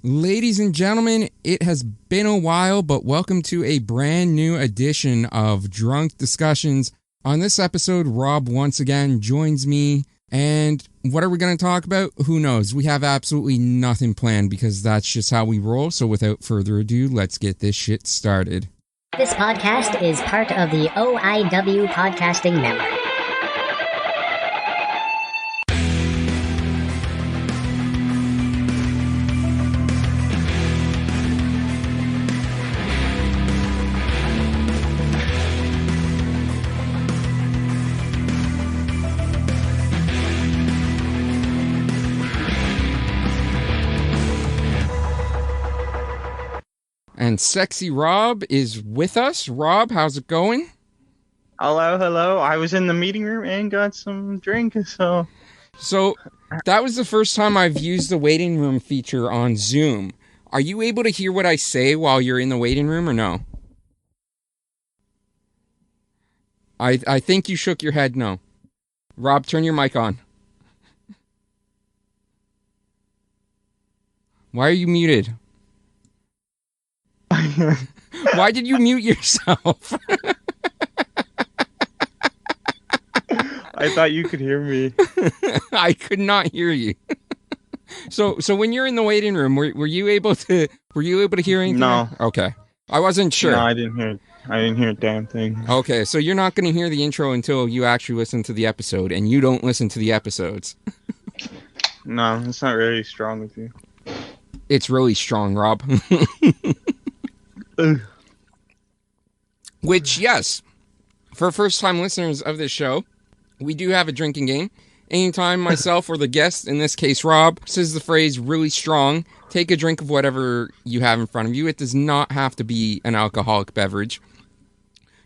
Ladies and gentlemen, it has been a while, but welcome to a brand new edition of Drunk Discussions. On this episode, Rob once again joins me, and what are we going to talk about? Who knows? We have absolutely nothing planned because that's just how we roll, so without further ado, let's get this shit started. This podcast is part of the OIWP Podcasting Network. And Sexy Rob is with us. Rob, how's it going? Hello. I was in the meeting room and got some drink, so... So, that was the first time I've used the waiting room feature on Zoom. Are you able to hear what I say while you're in the waiting room or no? I think you shook your head no. Rob, turn your mic on. Why are you muted? Why did you mute yourself? I thought you could hear me. I could not hear you. So when you're in the waiting room, were you able to hear anything? No. Okay. I wasn't sure. No, I didn't hear a damn thing. Okay, so you're not going to hear the intro until you actually listen to the episode, and you don't listen to the episodes. No, it's not really strong with you. It's really strong, Rob. Which, yes, for first-time listeners of this show, we do have a drinking game. Anytime myself or the guest, in this case Rob, says the phrase really strong, take a drink of whatever you have in front of you. It does not have to be an alcoholic beverage.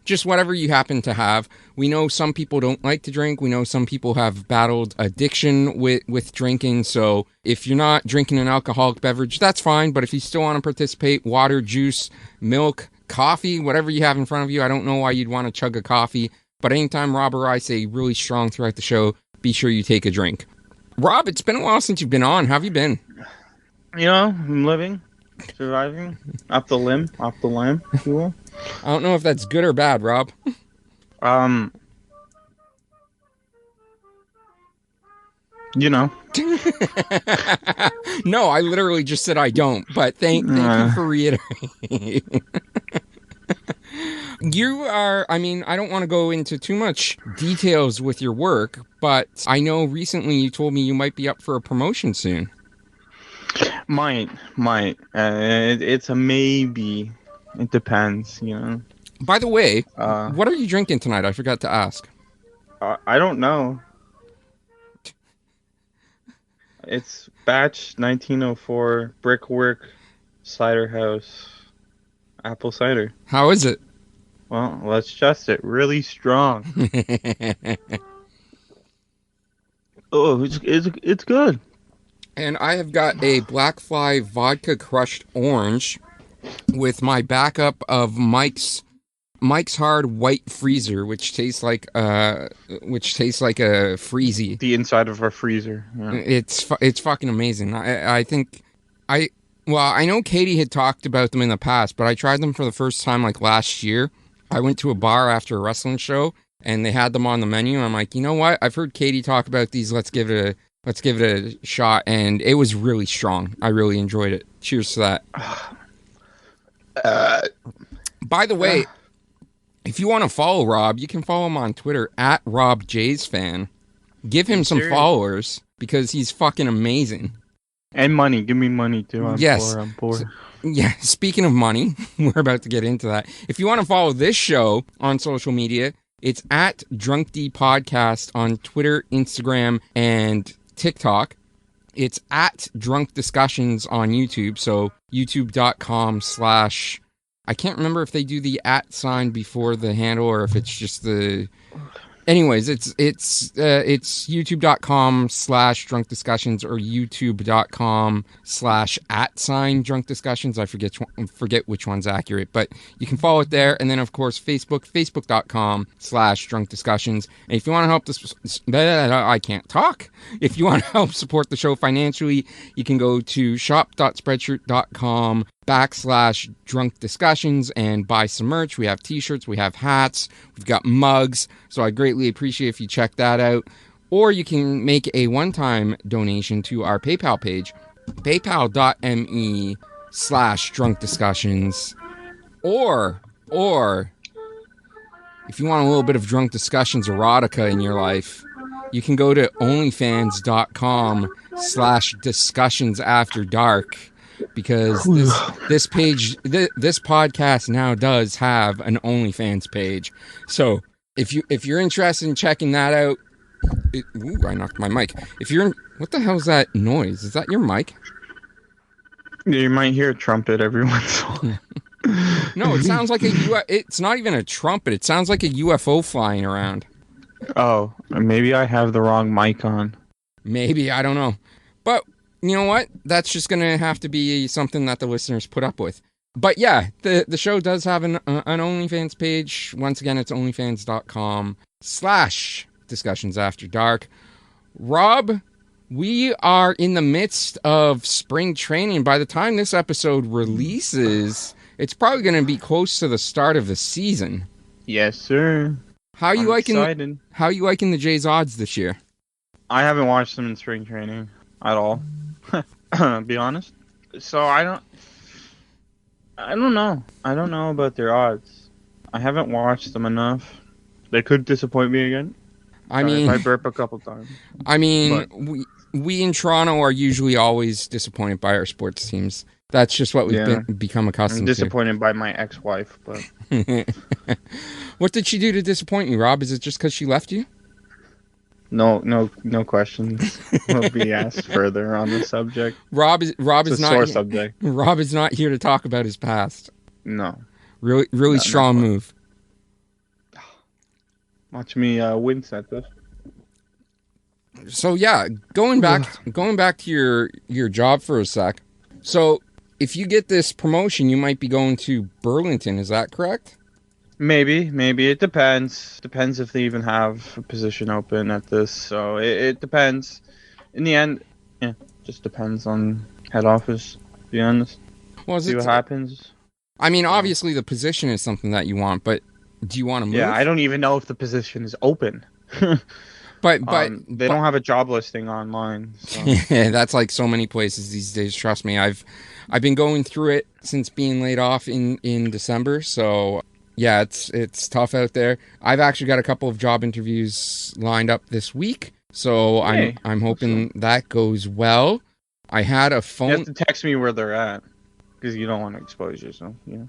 Just whatever you happen to have. We know some people don't like to drink. We know some people have battled addiction with drinking. So if you're not drinking an alcoholic beverage, that's fine. But if you still want to participate, water, juice, milk, coffee, whatever you have in front of you. I don't know why you'd want to chug a coffee. But anytime Rob or I say really strong throughout the show, be sure you take a drink. Rob, it's been a while since you've been on. How have you been? You know, I'm living, surviving, off the limb, if you will. I don't know if that's good or bad, Rob. You know. No, I literally just said I don't, but thank you for reiterating. You are, I don't want to go into too much details with your work, but I know recently you told me you might be up for a promotion soon. Might. It's a maybe. It depends, you know. By the way, what are you drinking tonight? I forgot to ask. I don't know. It's batch 1904 Brickwork Cider House apple cider. How is it? Well, let's test it. Really strong. Oh, it's good. And I have got a Black Fly vodka crushed orange with my backup of Mike's Hard White Freezer, which tastes like a freezy. The inside of our freezer. Yeah. It's fucking amazing. I know Katie had talked about them in the past, but I tried them for the first time like last year. I went to a bar after a wrestling show and they had them on the menu. I'm like, you know what? I've heard Katie talk about these. Let's give it a shot. And it was really strong. I really enjoyed it. Cheers to that. By the way, if you want to follow Rob, you can follow him on Twitter at RobJsFan. Give him some followers because he's fucking amazing. And money. Give me money too. I'm poor. Yeah, speaking of money, we're about to get into that. If you want to follow this show on social media, it's at DrunkD Podcast on Twitter, Instagram, and TikTok. It's at Drunk Discussions on YouTube, so youtube.com/ I can't remember if they do the @ before the handle or if it's just the Anyways, it's youtube.com/drunk discussions or youtube.com/@drunk discussions. I forget which one's accurate, but you can follow it there. And then of course facebook.com/drunk discussions. And if you want to help this, I can't talk. If you want to help support the show financially, you can go to shop.spreadshirt.com/drunk discussions and buy some merch. We have t-shirts, we have hats, we've got mugs. So I greatly appreciate if you check that out. Or you can make a one-time donation to our PayPal page, paypal.me/drunk discussions. Or if you want a little bit of drunk discussions erotica in your life, you can go to onlyfans.com/discussions after dark. Because this page, this podcast now does have an OnlyFans page. So if you're interested in checking that out, I knocked my mic. What the hell is that noise? Is that your mic? You might hear a trumpet every once in a while. No, it sounds like it's not even a trumpet. It sounds like a UFO flying around. Oh, maybe I have the wrong mic on. Maybe, I don't know. But you know what? That's just going to have to be something that the listeners put up with. But yeah, the show does have an OnlyFans page. Once again, it's onlyfans.com/discussions after dark. Rob, we are in the midst of spring training. By the time this episode releases, it's probably going to be close to the start of the season. Yes, sir. How are you excited. How are you liking the Jays odds this year? I haven't watched them in spring training at all. Be honest. So I don't know. I don't know about their odds. I haven't watched them enough. They could disappoint me again. If I burp a couple times. We in Toronto are usually always disappointed by our sports teams. That's just what we've become accustomed to. I'm disappointed by my ex-wife, but what did she do to disappoint you, Rob? Is it just because she left you? No questions will be asked further on the subject. Rob is not sore subject. Rob is not here to talk about his past. No. Really strong move. Watch me wince at this. So yeah, going back to your job for a sec. So if you get this promotion, you might be going to Burlington. Is that correct? Maybe. It depends. Depends if they even have a position open at this. So it depends. In the end, just depends on head office, to be honest. Well, see what happens. I mean, obviously the position is something that you want, but do you want to move? Yeah, I don't even know if the position is open. But they don't have a job listing online. So. Yeah, that's like so many places these days. Trust me, I've been going through it since being laid off in December. So yeah, it's tough out there. I've actually got a couple of job interviews lined up this week, so I'm hoping that goes well. I had a phone. You have to text me where they're at because you don't want to expose yourself. Yeah.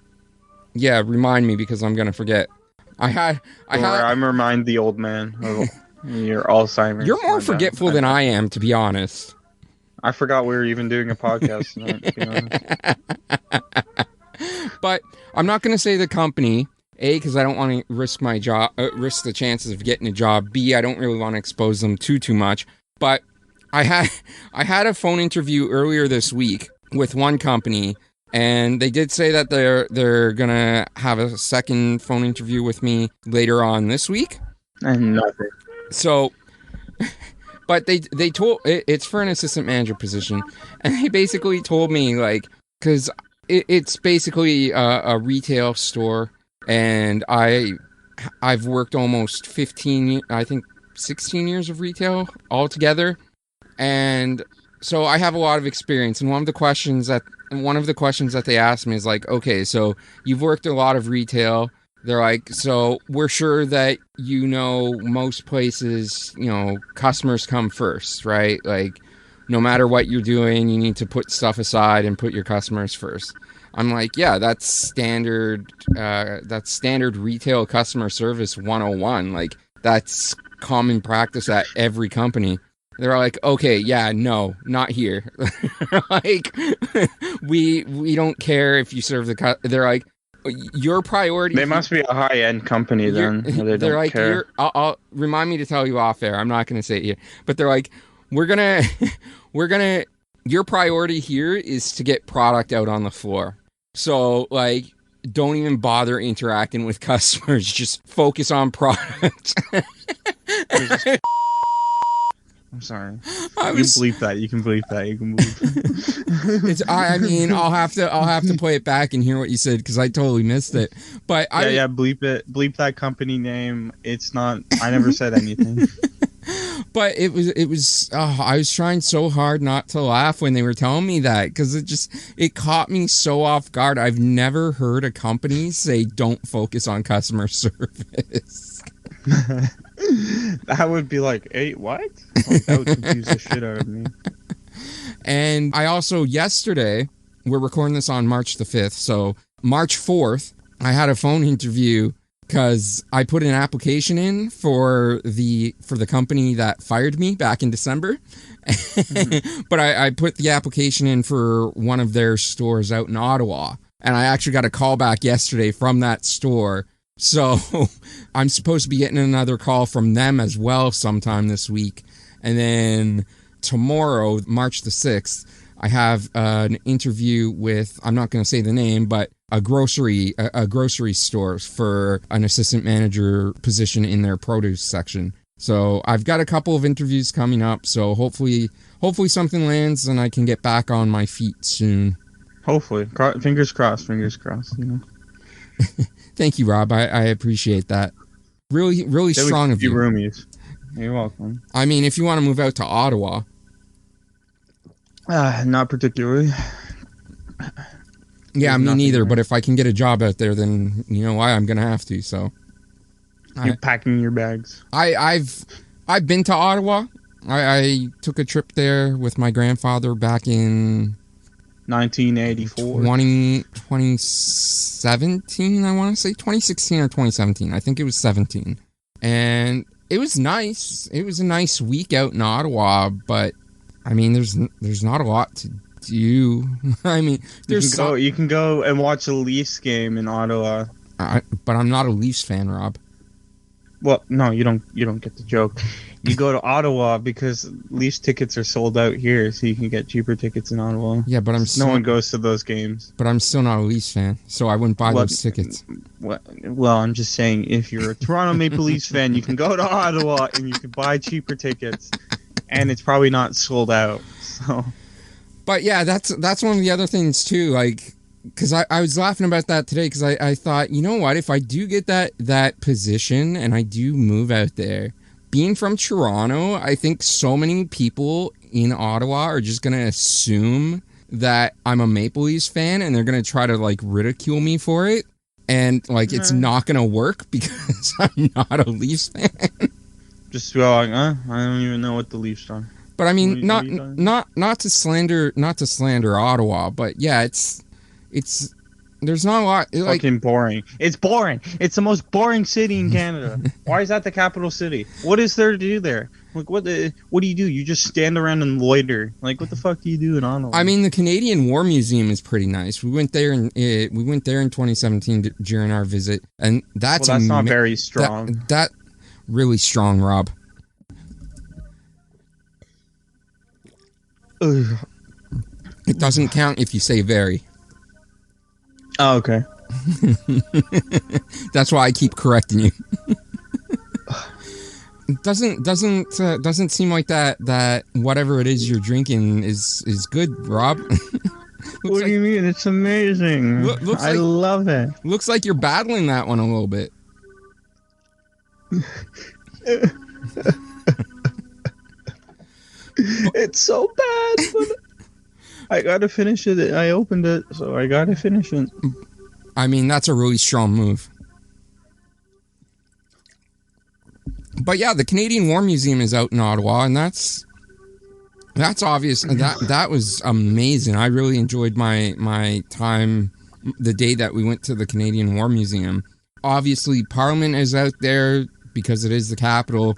Yeah, remind me because I'm gonna forget. I'm remind the old man of your Alzheimer's. You're more forgetful than I am, to be honest. I forgot we were even doing a podcast tonight, to be honest. But I'm not going to say the company, A, because I don't want to risk my job, risk the chances of getting a job. B, I don't really want to expose them too much. But I had a phone interview earlier this week with one company, and they did say that they're gonna have a second phone interview with me later on this week. And nothing. So, but they told it's for an assistant manager position, and they basically told me like, because it's basically a retail store, and I've worked almost 16 years of retail altogether, and so I have a lot of experience. And one of the questions that they asked me is like, okay, so you've worked a lot of retail. They're like, so we're sure that most places, customers come first, right? Like, no matter what you're doing, you need to put stuff aside and put your customers first. I'm like, yeah, that's standard retail customer service 101. Like, that's common practice at every company. They're like, okay, yeah, no, not here. Like, we don't care if you serve they're like, your priority. They must be a high-end company then. They they're don't like, care. I'll remind me to tell you off air. I'm not going to say it here, but they're like, we're gonna. Your priority here is to get product out on the floor. So like, don't even bother interacting with customers. Just focus on product. I'm sorry. You can bleep that. You can bleep that. You can bleep. I mean, I'll have to play it back and hear what you said because I totally missed it. But bleep it. Bleep that company name. It's not. I never said anything. But it was. I was trying so hard not to laugh when they were telling me that because it caught me so off guard. I've never heard a company say don't focus on customer service. That would be like, hey, what? That would confuse the shit out of me. And I also, yesterday, we're recording this on March the 5th, so March 4th, I had a phone interview because I put an application in for the company that fired me back in December. But I put the application in for one of their stores out in Ottawa. And I actually got a call back yesterday from that store. So I'm supposed to be getting another call from them as well sometime this week. And then tomorrow, March the 6th, I have an interview with, I'm not going to say the name, but a grocery store for an assistant manager position in their produce section. So I've got a couple of interviews coming up. So hopefully something lands and I can get back on my feet soon. Hopefully. Fingers crossed, you know. Thank you, Rob. I appreciate that. Really, really strong of you. Roomies. You're welcome. I mean, if you want to move out to Ottawa. Not particularly. Yeah, me neither. There. But if I can get a job out there, then you know why I'm gonna have to. So. You're packing your bags. I've been to Ottawa. I took a trip there with my grandfather back in 1984. 2017, I want to say 2016 or 2017. I think it was 17. And it was nice. It was a nice week out in Ottawa, but I mean, there's not a lot to do. I mean, you can go and watch a Leafs game in Ottawa. But I'm not a Leafs fan, Rob. Well, no, you don't get the joke. You go to Ottawa because Leafs tickets are sold out here, so you can get cheaper tickets in Ottawa. Yeah, but no one goes to those games. But I'm still not a Leafs fan, so I wouldn't buy those tickets. Well, I'm just saying, if you're a Toronto Maple Leafs fan, you can go to Ottawa and you can buy cheaper tickets, and it's probably not sold out. So. But yeah, that's one of the other things too, like. Because I was laughing about that today because I thought, you know what, if I do get that position and I do move out there, being from Toronto, I think so many people in Ottawa are just going to assume that I'm a Maple Leafs fan and they're going to try to like ridicule me for it. And like, it's not going to work because I'm not a Leafs fan. Just go like, I don't even know what the Leafs are. But I mean, not to slander Ottawa, but yeah, there's not a lot. Like, fucking boring. It's boring. It's the most boring city in Canada. Why is that the capital city? What is there to do there? Like, what do you do? You just stand around and loiter. Like, what the fuck do you do in Ottawa? I mean, the Canadian War Museum is pretty nice. We went there in 2017 during our visit, and that's not very strong. That really strong, Rob. Ugh. It doesn't count if you say very. Oh, okay. That's why I keep correcting you. It doesn't seem like that whatever it is you're drinking is good, Rob. What do you mean? It's amazing. I love it. Looks like you're battling that one a little bit. It's so bad, but I gotta finish it. I opened it, so I gotta finish it. I mean, that's a really strong move. But yeah, the Canadian War Museum is out in Ottawa, and that's obvious. That was amazing. I really enjoyed my time the day that we went to the Canadian War Museum. Obviously, Parliament is out there because it is the capital.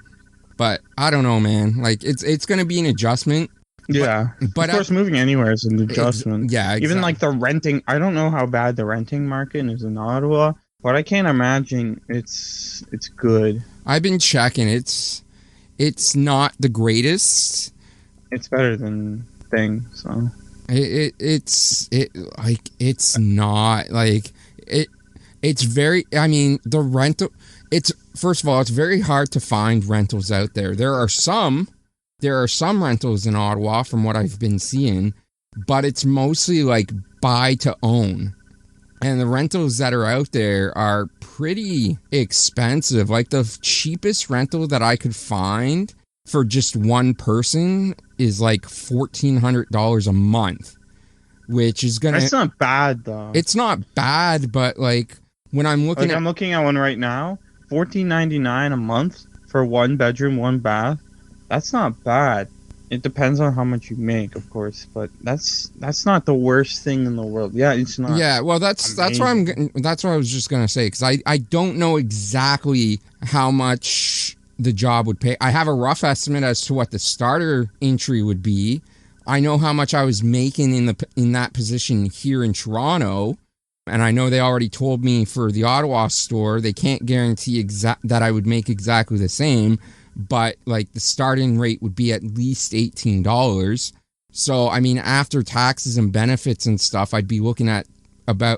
But I don't know, man. Like, it's going to be an adjustment Yeah. But Of course, moving anywhere is an adjustment. yeah, exactly. Even like the renting, I don't know how bad the renting market is in Ottawa, but I can't imagine it's good. I've been checking. It's not the greatest. It's better than thing, so it's not like it. It's very. I mean, the rental. It's first of all, it's very hard to find rentals out there. There are some rentals in Ottawa from what I've been seeing, but it's mostly like buy to own. And the rentals that are out there are pretty expensive. Like the cheapest rental that I could find for just one person is like $1,400 a month, which is gonna. That's not bad though. It's not bad, but like when I'm looking I'm looking at one right now, $14.99 a month for 1 bedroom, 1 bath. That's not bad. It depends on how much you make, of course, but that's not the worst thing in the world. Yeah, it's not. Yeah, well, that's what I was just gonna say, because I don't know exactly how much the job would pay. I have a rough estimate as to what the starter entry would be. I know how much I was making in that position here in Toronto, and I know they already told me for the Ottawa store they can't guarantee that I would make exactly the same. But like the starting rate would be at least $18. So I mean, after taxes and benefits and stuff, I would be looking at roughly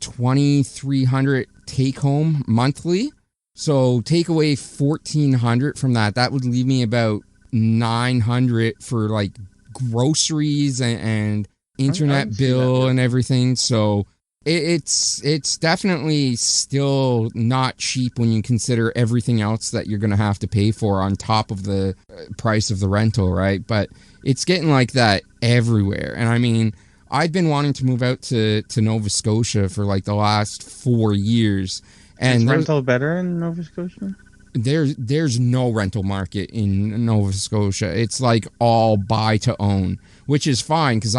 $2,300 take home monthly. So take away $1,400 from that. That would leave me about $900 for like groceries and internet bill and everything. So it's definitely still not cheap when you consider everything else that you're going to have to pay for on top of the price of the rental, right? But it's getting like that everywhere. And I mean, I've been wanting to move out to Nova Scotia for like the last 4 years. And is rental better in Nova Scotia? There's no rental market in Nova Scotia. It's like all buy to own, which is fine because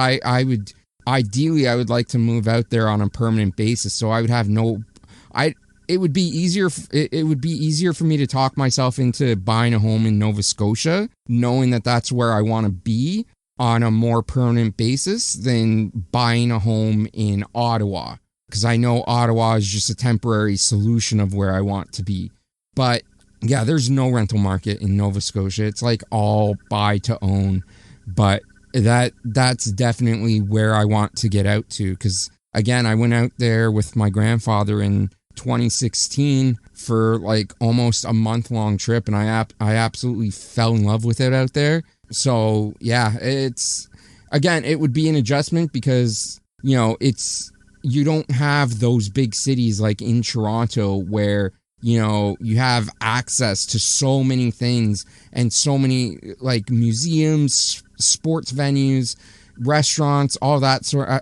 ideally, I would like to move out there on a permanent basis, so I would have it would be easier for me to talk myself into buying a home in Nova Scotia, knowing that that's where I want to be on a more permanent basis than buying a home in Ottawa, because I know Ottawa is just a temporary solution of where I want to be. But yeah, there's no rental market in Nova Scotia. It's like all buy to own, but that's definitely where I want to get out to, because again, I went out there with my grandfather in 2016 for like almost a month-long trip, and I absolutely fell in love with it out there. So yeah, it would be an adjustment because you don't have those big cities like in Toronto where you have access to so many things and so many like museums, sports venues, restaurants, all that sort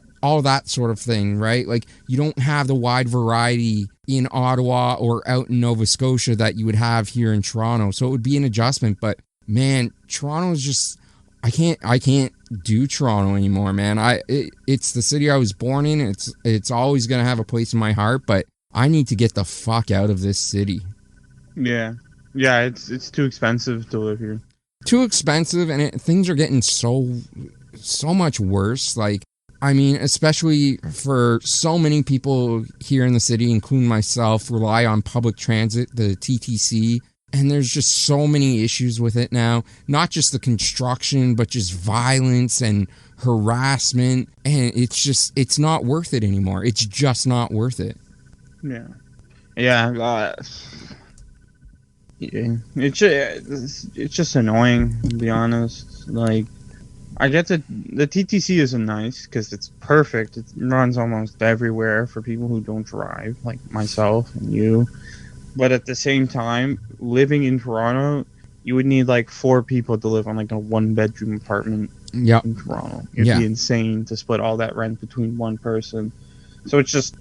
of thing, right? Like you don't have the wide variety in Ottawa or out in Nova Scotia that you would have here in Toronto. So it would be an adjustment, but man, Toronto is just I can't do Toronto anymore, man. It's the city I was born in. It's always going to have a place in my heart, but I need to get the fuck out of this city. Yeah, it's too expensive to live here. Too expensive, and things are getting so much worse. Like, I mean, especially for so many people here in the city, including myself, rely on public transit, the TTC, and there's just so many issues with it now. Not just the construction, but just violence and harassment, and it's not worth it anymore. It's just not worth it. Yeah. It's just annoying, to be honest. Like, I get the TTC isn't nice because it's perfect. It runs almost everywhere for people who don't drive, like myself and you. But at the same time, living in Toronto, you would need like 4 people to live on like a 1-bedroom apartment in Toronto. It'd be insane to split all that rent between one person. So it's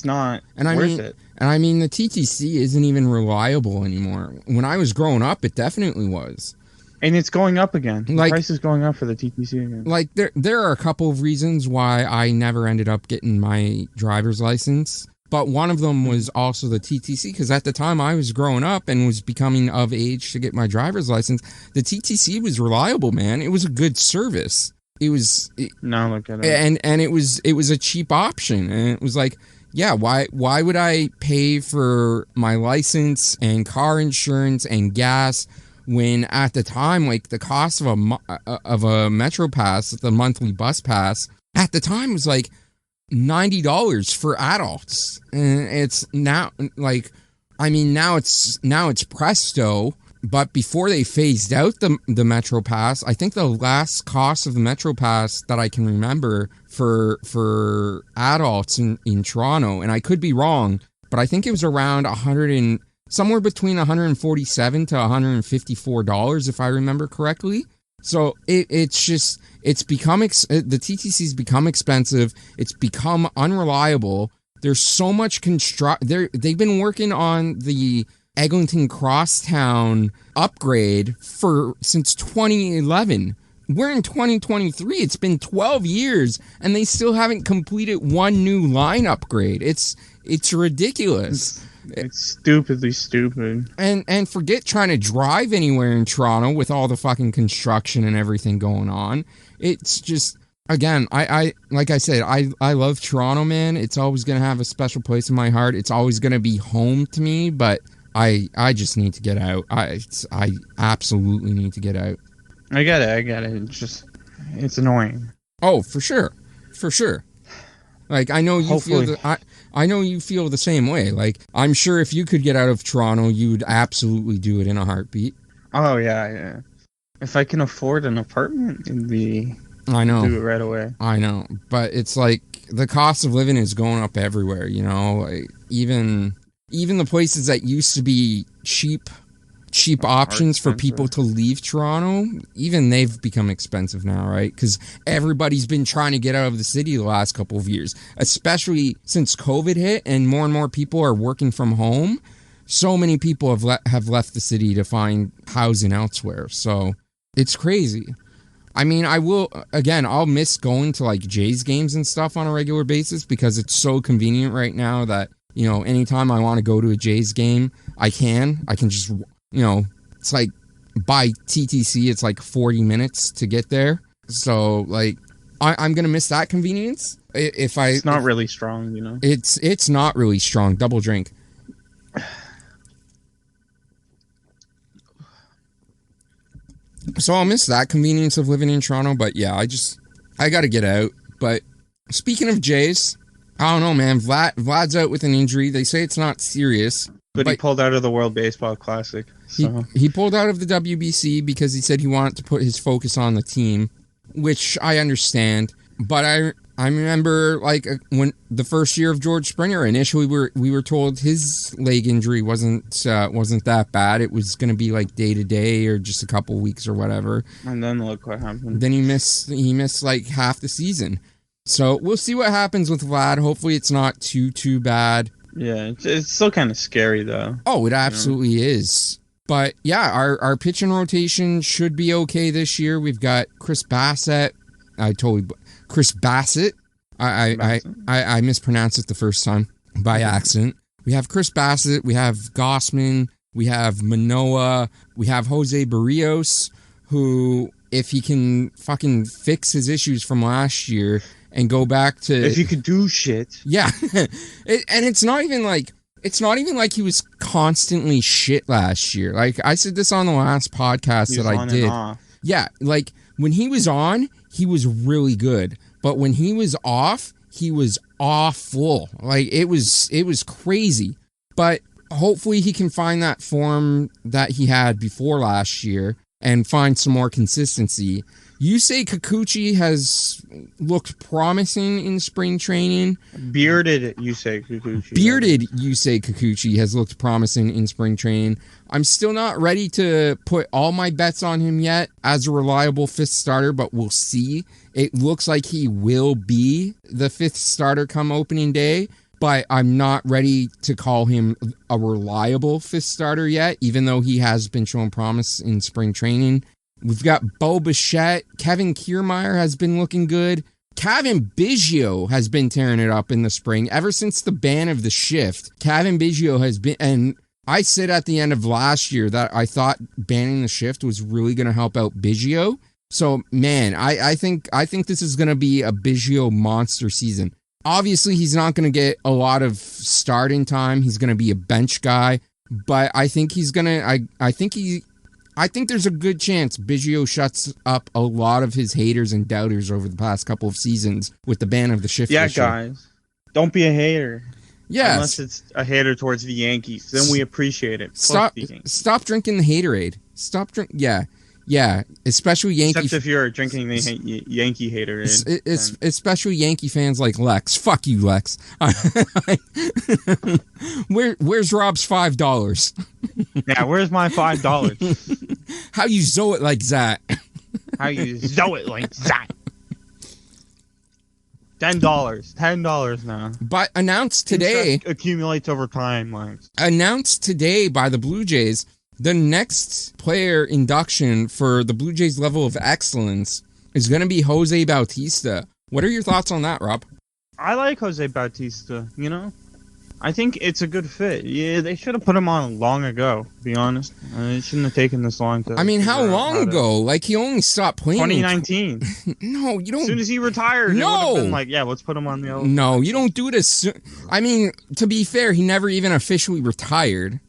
not worth it. And I mean, the TTC isn't even reliable anymore. When I was growing up, it definitely was. And it's going up again. The price is going up for the TTC again. Like, there are a couple of reasons why I never ended up getting my driver's license. But one of them was also the TTC, because at the time I was growing up and was becoming of age to get my driver's license, the TTC was reliable, man. It was a good service. Now look at it. And it was a cheap option. And it was like, yeah, why would I pay for my license and car insurance and gas when at the time, like, the cost of a Metro Pass, the monthly bus pass, at the time was like $90 for adults. And it's now like, I mean, now it's presto, but before they phased out the Metro Pass, I think the last cost of the Metro Pass that I can remember for adults in Toronto, and I could be wrong, but I think it was around somewhere between $147 to $154, if I remember correctly. So it's become the TTC's become expensive. It's become unreliable. There's so much they've been working on the Eglinton Crosstown upgrade since 2011. We're in 2023. It's been 12 years and they still haven't completed one new line upgrade. It's ridiculous. It's stupidly stupid. And forget trying to drive anywhere in Toronto with all the fucking construction and everything going on. It's just, again, I like I said, I love Toronto, man. It's always going to have a special place in my heart. It's always going to be home to me, but I just need to get out. I absolutely need to get out. I get it. It's annoying. Oh, for sure. Like, I know you Hopefully. I know you feel the same way. Like, I'm sure if you could get out of Toronto, you would absolutely do it in a heartbeat. Oh yeah. If I can afford an apartment, I know. do it right away. I know, but it's like the cost of living is going up everywhere. You know, like, even the places that used to be cheap options for people to leave Toronto, even they've become expensive now, right? Because everybody's been trying to get out of the city the last couple of years, especially since COVID hit and more people are working from home. So many people have left the city to find housing elsewhere. So it's crazy. I mean, I'll miss going to like Jays games and stuff on a regular basis because it's so convenient right now that, you know, anytime I want to go to a Jays game, I can just, you know, it's like by TTC, it's like 40 minutes to get there. So like, I'm going to miss that convenience. It's not really strong, you know? It's not really strong. Double drink. So I'll miss that convenience of living in Toronto, but yeah, I got to get out. But speaking of Jays, I don't know, man. Vlad's out with an injury. They say it's not serious. But he pulled out of the World Baseball Classic. So. He pulled out of the WBC because he said he wanted to put his focus on the team, which I understand. But I remember, like, when the first year of George Springer, initially we were told his leg injury wasn't that bad. It was going to be like day to day or just a couple weeks or whatever. And then look what happened. Then he missed like half the season. So we'll see what happens with Vlad. Hopefully it's not too bad. Yeah, it's still kind of scary though. Oh, it absolutely is. But yeah, our pitching rotation should be okay this year. We've got Chris Bassett. Chris Bassett. I mispronounced it the first time by accident. We have Chris Bassett. We have Gossman. We have Manoah. We have Jose Barrios, who, if he can fucking fix his issues from last year and go back to... If you could do shit. Yeah. And it's not even like he was constantly shit last year. Like, I said this on the last podcast that I did. Yeah, like, when he was on, he was really good. But when he was off, he was awful. Like, it was crazy. But hopefully he can find that form that he had before last year and find some more consistency. Yusei Kikuchi has looked promising in spring training. Bearded Yusei Kikuchi has looked promising in spring training. I'm still not ready to put all my bets on him yet as a reliable fifth starter, but we'll see. It looks like he will be the fifth starter come opening day, but I'm not ready to call him a reliable fifth starter yet, even though he has been showing promise in spring training. We've got Bo Bichette. Kevin Kiermaier has been looking good. Kevin Biggio has been tearing it up in the spring. Ever since the ban of the shift, Kevin Biggio has been, and I said at the end of last year that I thought banning the shift was really going to help out Biggio. So, man, I think this is going to be a Biggio monster season. Obviously, he's not going to get a lot of starting time. He's going to be a bench guy, but I think he's going to, I think there's a good chance Biggio shuts up a lot of his haters and doubters over the past couple of seasons with the ban of the shift. Yeah, issue. guys, don't be a hater. Yes. Unless it's a hater towards the Yankees, then we appreciate it. Stop drinking the haterade. Yeah, especially Yankee. Except if you're drinking the Yankee hater. Especially Yankee fans like Lex. Fuck you, Lex. Where's Rob's $5? Yeah, where's my $5? How you zoe it like that? How you zoe it like that? $10 now. But announced today. Interest accumulates over time, like. Announced today by the Blue Jays. The next player induction for the Blue Jays level of excellence is going to be Jose Bautista. What are your thoughts on that, Rob? I like Jose Bautista, you know? I think it's a good fit. Yeah, they should have put him on long ago, to be honest. It shouldn't have taken this long to... I mean, how long ago? Like, he only stopped playing... 2019. No, you don't... As soon as he retired, it would have been like, yeah, let's put him on the... No, you don't do it as soon... I mean, to be fair, he never even officially retired.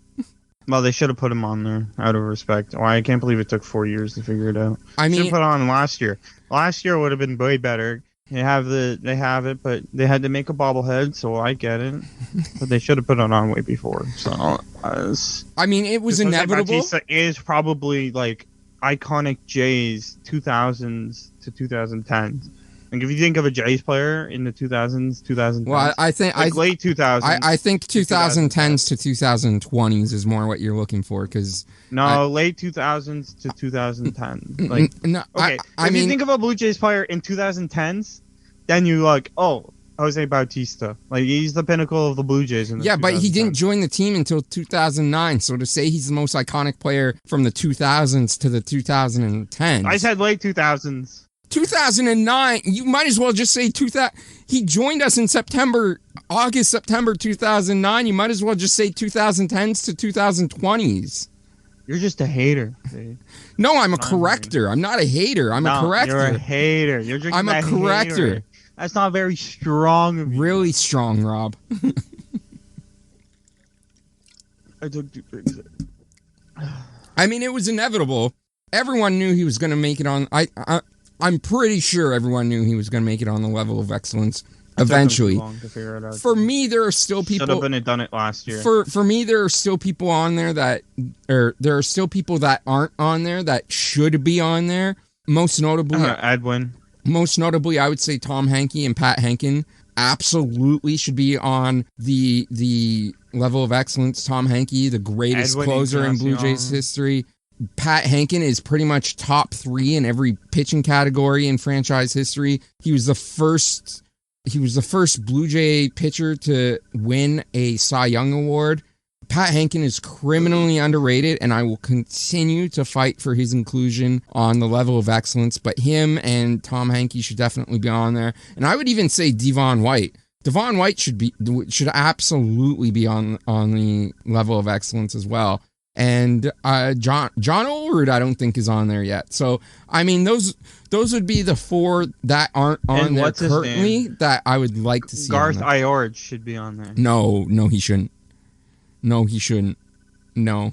Well, they should have put him on there out of respect. Well, I can't believe it took 4 years to figure it out. I mean, should have put it on last year. Last year would have been way better. They have it, but they had to make a bobblehead, so I get it. But they should have put it on way before. So, I mean, it was inevitable. Bautista is probably like iconic Jays 2000s to 2010s. Like, if you think of a Jays player in the 2000s, 2010s. Well, I think like late 2000s. I think 2010s to 2020s is more what you're looking for, because late 2000s to 2010. Like, no, okay. If you think of a Blue Jays player in 2010s, then you like, oh, Jose Bautista. Like, he's the pinnacle of the Blue Jays. Yeah, but he didn't join the team until 2009. So to say he's the most iconic player from the 2000s to the 2010s. I said late 2000s. 2009, you might as well just say 2000. He joined us in August, September 2009. You might as well just say 2010s to 2020s. You're just a hater, dude. No, I'm a corrector. I'm not a hater. I'm a corrector. You're a hater. You're just I'm a corrector. Hater. That's not very strong of you. Really strong, Rob. I mean, it was inevitable. Everyone knew he was going to make it on. I'm pretty sure everyone knew he was going to make it on the level of excellence eventually. For me, there are still people. Should have done it last year. For me, there are still people on there that aren't on there that should be on there. Most notably, Edwin. Most notably, I would say Tom Henke and Pat Henkin absolutely should be on the level of excellence. Tom Henke, the greatest closer in Blue Jays history. Pat Henkin is pretty much top 3 in every pitching category in franchise history. He was the first Blue Jay pitcher to win a Cy Young Award. Pat Henkin is criminally underrated, and I will continue to fight for his inclusion on the level of excellence. But him and Tom Henke should definitely be on there. And I would even say Devon White. Devon White should absolutely be on the level of excellence as well. And John Olerud, I don't think is on there yet. So I mean, those would be the 4 that aren't on there currently that I would like to see. Garth Iorg should be on there. No, he shouldn't. No, he shouldn't. No.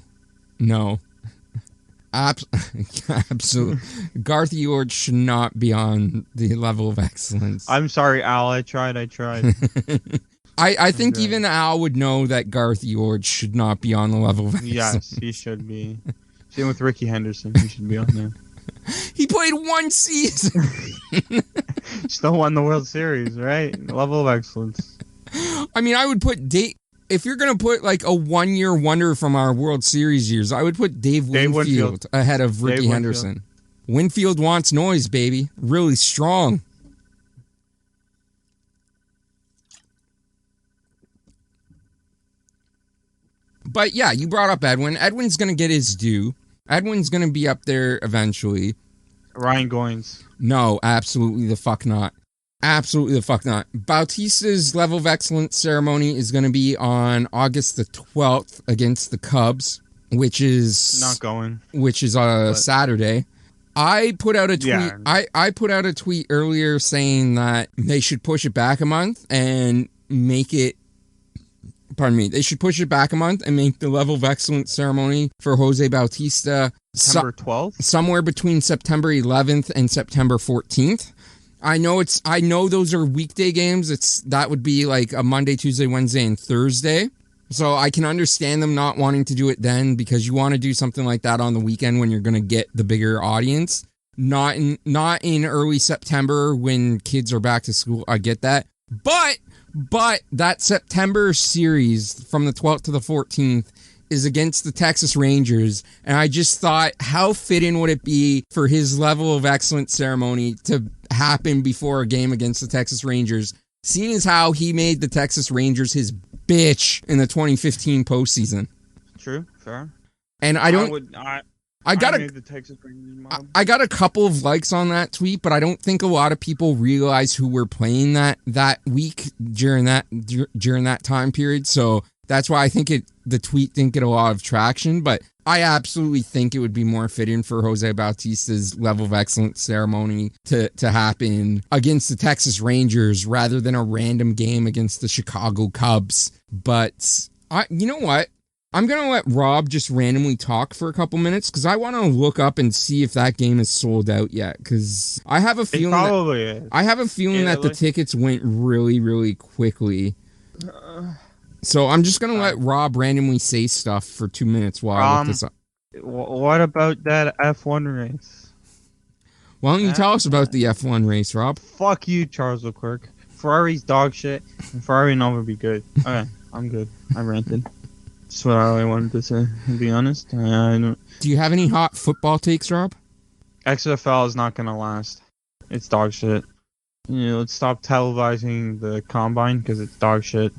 Absolutely. Garth Iorg should not be on the level of excellence. I'm sorry, Al. I tried. I think even Al would know that Garth Iorg should not be on the level of excellence. Yes, he should be. Same with Ricky Henderson. He should be on there. He played 1 season. Still won the World Series, right? Level of excellence. I mean, I would put if you're going to put like a 1-year wonder from our World Series years, I would put Dave Winfield ahead of Ricky Henderson. Winfield wants noise, baby. Really strong. But yeah, you brought up Edwin. Edwin's going to get his due. Edwin's going to be up there eventually. Ryan Goins. No, absolutely the fuck not. Absolutely the fuck not. Bautista's Level of Excellence ceremony is going to be on August the 12th against the Cubs, which is Not going. Which is a Saturday. I put out a tweet. Yeah. I put out a tweet earlier saying that they should push it back a month and make it. Pardon me. They should push it back a month and make the Level of Excellence ceremony for Jose Bautista September 12th? somewhere between September 11th and September 14th. I know those are weekday games. That would be like a Monday, Tuesday, Wednesday, and Thursday. So I can understand them not wanting to do it then, because you want to do something like that on the weekend when you're going to get the bigger audience. Not in early September when kids are back to school. I get that. But that September series from the 12th to the 14th is against the Texas Rangers, and I just thought, how fitting would it be for his Level of Excellence ceremony to happen before a game against the Texas Rangers, seeing as how he made the Texas Rangers his bitch in the 2015 postseason. True, fair. And I got a couple of likes on that tweet, but I don't think a lot of people realize who were playing that week during that time period. So that's why I think the tweet didn't get a lot of traction, but I absolutely think it would be more fitting for Jose Bautista's Level of Excellence ceremony to happen against the Texas Rangers rather than a random game against the Chicago Cubs. But you know what? I'm going to let Rob just randomly talk for a couple minutes because I want to look up and see if that game is sold out yet, because I have a feeling that the tickets went really, really quickly. So I'm just going to let Rob randomly say stuff for 2 minutes while I look this up. What about that F1 race? Why don't you tell us about the F1 race, Rob? Fuck you, Charles Leclerc. Ferrari's dog shit, and Ferrari will never be good. Okay, I'm good. I ranted. That's what I wanted to say, to be honest. Do you have any hot football takes, Rob? XFL is not going to last. It's dog shit. Let's stop televising the combine because it's dog shit.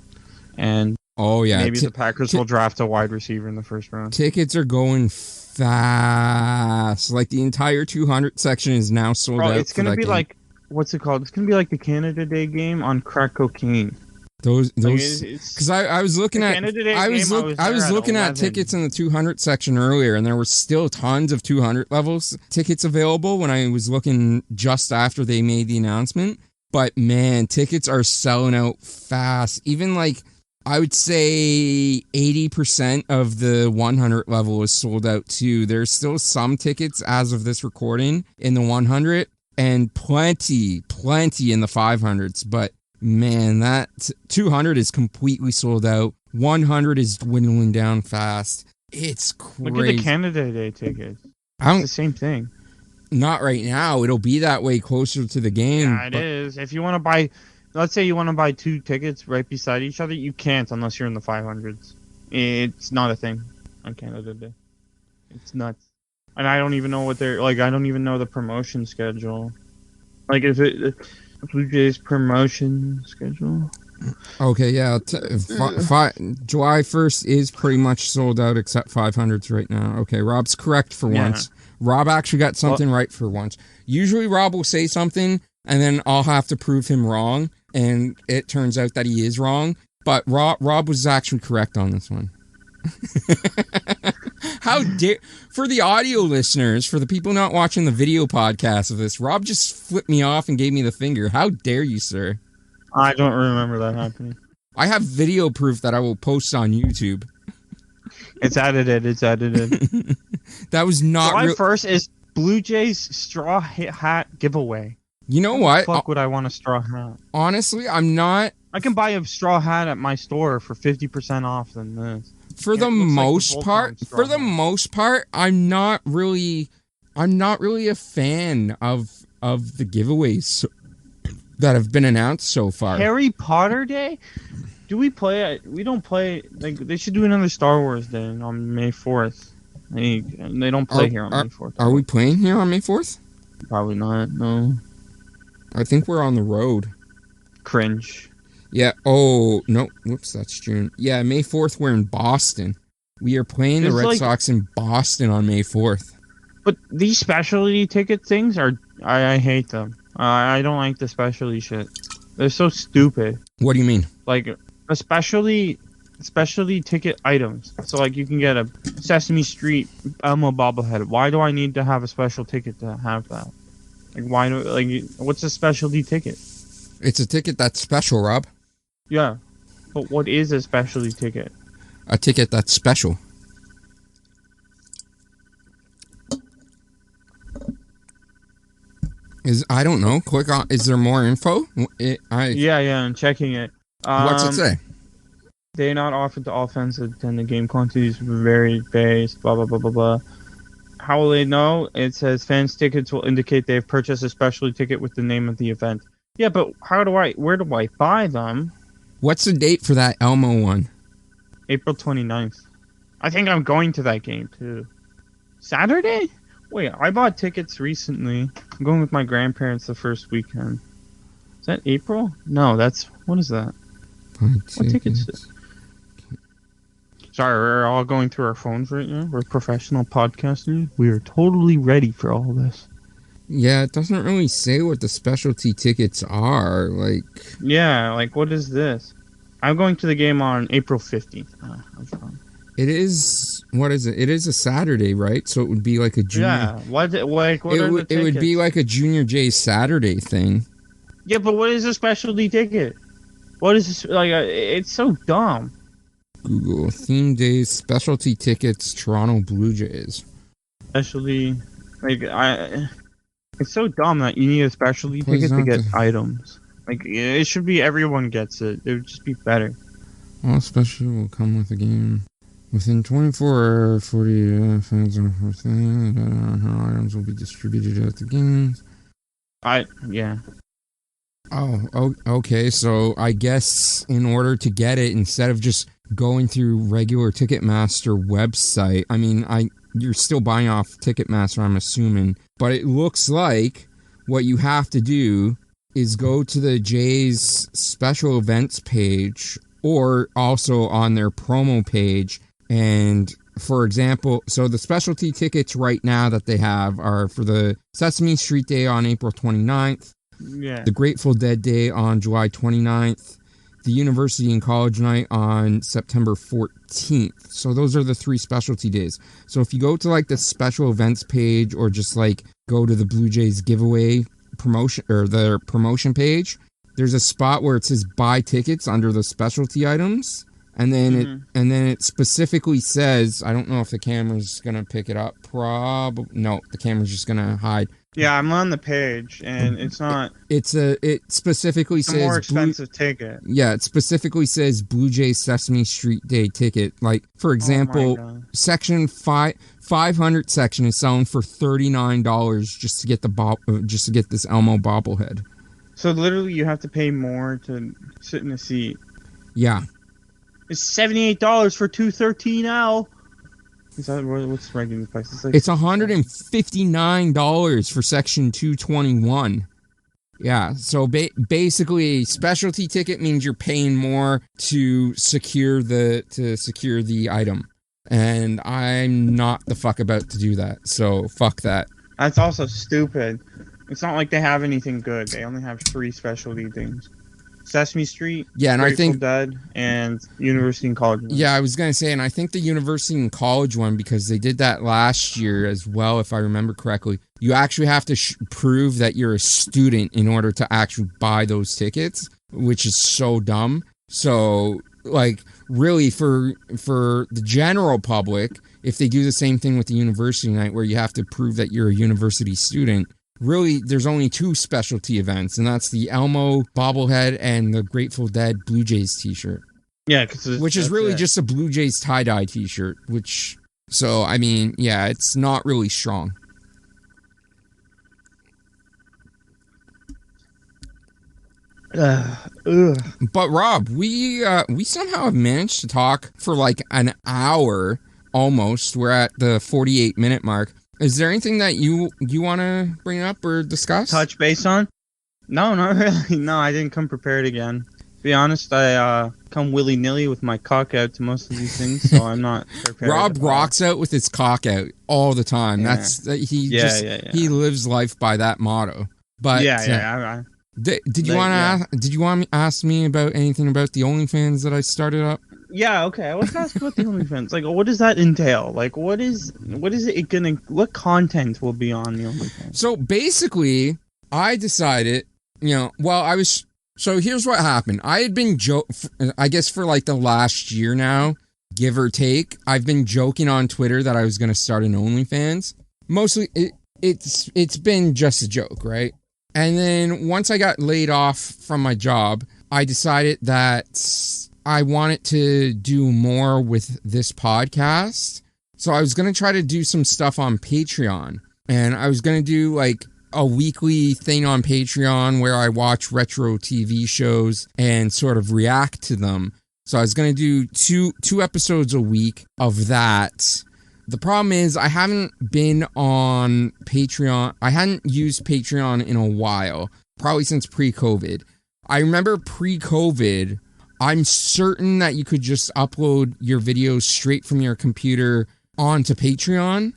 And maybe the Packers will draft a wide receiver in the first round. Tickets are going fast. Like, the entire 200 section is now sold out. It's going to be like, what's it called? It's going to be like the Canada Day game on crack cocaine. Because I was looking at tickets in the 200 section earlier, and there were still tons of 200 levels tickets available when I was looking just after they made the announcement. But man, tickets are selling out fast. Even like, I would say 80% of the 100 level is sold out too. There's still some tickets as of this recording in the 100 and plenty in the 500s. But man, that 200 is completely sold out. 100 is dwindling down fast. It's crazy. Look at the Canada Day tickets. It's the same thing. Not right now. It'll be that way closer to the game. Yeah, it is. If you want to buy, let's say you want to buy 2 tickets right beside each other, you can't unless you're in the 500s. It's not a thing on Canada Day. It's nuts. And I don't even know what they're like. I don't even know the promotion schedule. Like, if it Blue Jays promotion schedule. Okay, yeah. July 1st is pretty much sold out except 500s right now. Okay, Rob's correct for once. Rob actually got something right for once. Usually Rob will say something, and then I'll have to prove him wrong, and it turns out that he is wrong. But Rob was actually correct on this one. How dare... For the audio listeners, for the people not watching the video podcast of this, Rob just flipped me off and gave me the finger. How dare you, sir? I don't remember that happening. I have video proof that I will post on YouTube. It's edited. That was not... July 1st is Blue Jays straw hat giveaway. You know what? Fuck would I want a straw hat? Honestly, I'm not... I can buy a straw hat at my store for 50% off than this. For the most part, I'm not really a fan of the giveaways that have been announced so far. Harry Potter Day? Do we play it? We don't play. Like, they should do another Star Wars Day on May 4th. They don't play here on May 4th. Are we playing here on May 4th? Probably not. No. I think we're on the road. Cringe. Yeah. Oh no. Whoops. That's June. Yeah. May 4th. We're in Boston. We are playing the Red Sox in Boston on May 4th. But these specialty ticket things are. I hate them. I don't like the specialty shit. They're so stupid. What do you mean? Like, especially ticket items. So, like, you can get a Sesame Street Elmo bobblehead. Why do I need to have a special ticket to have that? What's a specialty ticket? It's a ticket that's special, Rob. Yeah. But what is a specialty ticket? A ticket that's special. I don't know. Click on. Is there more info? Yeah, I'm checking it. What's it say? They not offered to all fans to attend the game quantities vary based, blah, blah, blah, blah, blah. How will they know? It says fans' tickets will indicate they have purchased a specialty ticket with the name of the event. Yeah, but where do I buy them? What's the date for that Elmo one? April 29th. I think I'm going to that game, too. Saturday? Wait, I bought tickets recently. I'm going with my grandparents the first weekend. Is that April? No, what is that? What tickets? Sorry, we're all going through our phones right now. We're professional podcasters. We are totally ready for all this. Yeah, it doesn't really say what the specialty tickets are. Yeah, what is this? I'm going to the game on April 15th. It is, what is it? It is a Saturday, right? So it would be like a junior... Yeah, what are the tickets? It would be like a Junior J Saturday thing. Yeah, but what is a specialty ticket? What is this? It's so dumb. Google theme days, specialty tickets, Toronto Blue Jays. Specialty, it's so dumb that you need a specialty ticket to get items. It should be everyone gets it. It would just be better. All special will come with a game. Within 24 or 40 fans on the first thing, items will be distributed at the games. Yeah. Oh, okay. So I guess in order to get it, instead of just going through regular Ticketmaster website, I mean, you're still buying off Ticketmaster, I'm assuming, but it looks like what you have to do is go to the Jays special events page or also on their promo page. And for example, so the specialty tickets right now that they have are for the Sesame Street Day on April 29th. Yeah. The Grateful Dead Day on July 29th, the University and College Night on September 14th. So those are the 3 specialty days. So if you go to the special events page or just go to the Blue Jays giveaway promotion or their promotion page, there's a spot where it says buy tickets under the specialty items. And then it specifically says, I don't know if the camera's going to pick it up. No, the camera's just going to hide. Yeah, I'm on the page, and it's not... It specifically says... a more expensive ticket. Yeah, it specifically says Blue Jays Sesame Street Day ticket. For example, section 500 section is selling for $39 just to get this Elmo bobblehead. So literally you have to pay more to sit in a seat. Yeah. It's $78 for 213L. Is that what's the regular price? It's $159 for section 221. Yeah, so basically, specialty ticket means you're paying more to secure the item, and I'm not the fuck about to do that. So fuck that. That's also stupid. It's not like they have anything good. They only have 3 specialty things. Sesame Street, yeah, and Grateful I think Dead, and University and College one. Yeah, I was gonna say, and I think the University and College one, because they did that last year as well, if I remember correctly. You actually have to prove that you're a student in order to actually buy those tickets, which is so dumb. So, really, for the general public, if they do the same thing with the university night, where you have to prove that you're a university student. Really, there's only 2 specialty events, and that's the Elmo bobblehead and the Grateful Dead Blue Jays t-shirt. Yeah, which is really just a Blue Jays tie-dye t-shirt, so, I mean, yeah, it's not really strong. But Rob, we somehow have managed to talk for an hour almost. We're at the 48-minute mark. Is there anything that you want to bring up or discuss? Touch base on? No, not really. No, I didn't come prepared again. To be honest, I come willy-nilly with my cock out to most of these things, so I'm not prepared. Rob rocks out with his cock out all the time. Yeah. He lives life by that motto. But yeah. did you want to ask me about anything about the OnlyFans that I started up? Yeah, okay. I was gonna ask about the OnlyFans. Like, what does that entail? Like, what is it gonna? What content will be on the OnlyFans? So basically, I decided, So here's what happened. I had been I guess for like the last year now, give or take, I've been joking on Twitter that I was gonna start an OnlyFans. Mostly, it's been just a joke, right? And then once I got laid off from my job, I decided that I wanted to do more with this podcast. So I was going to try to do some stuff on Patreon. And I was going to do like a weekly thing on Patreon where I watch retro TV shows and sort of react to them. So I was going to do two episodes a week of that. The problem is I haven't been on Patreon. I hadn't used Patreon in a while, probably since pre-COVID. I remember pre-COVID, I'm certain that you could just upload your videos straight from your computer onto Patreon,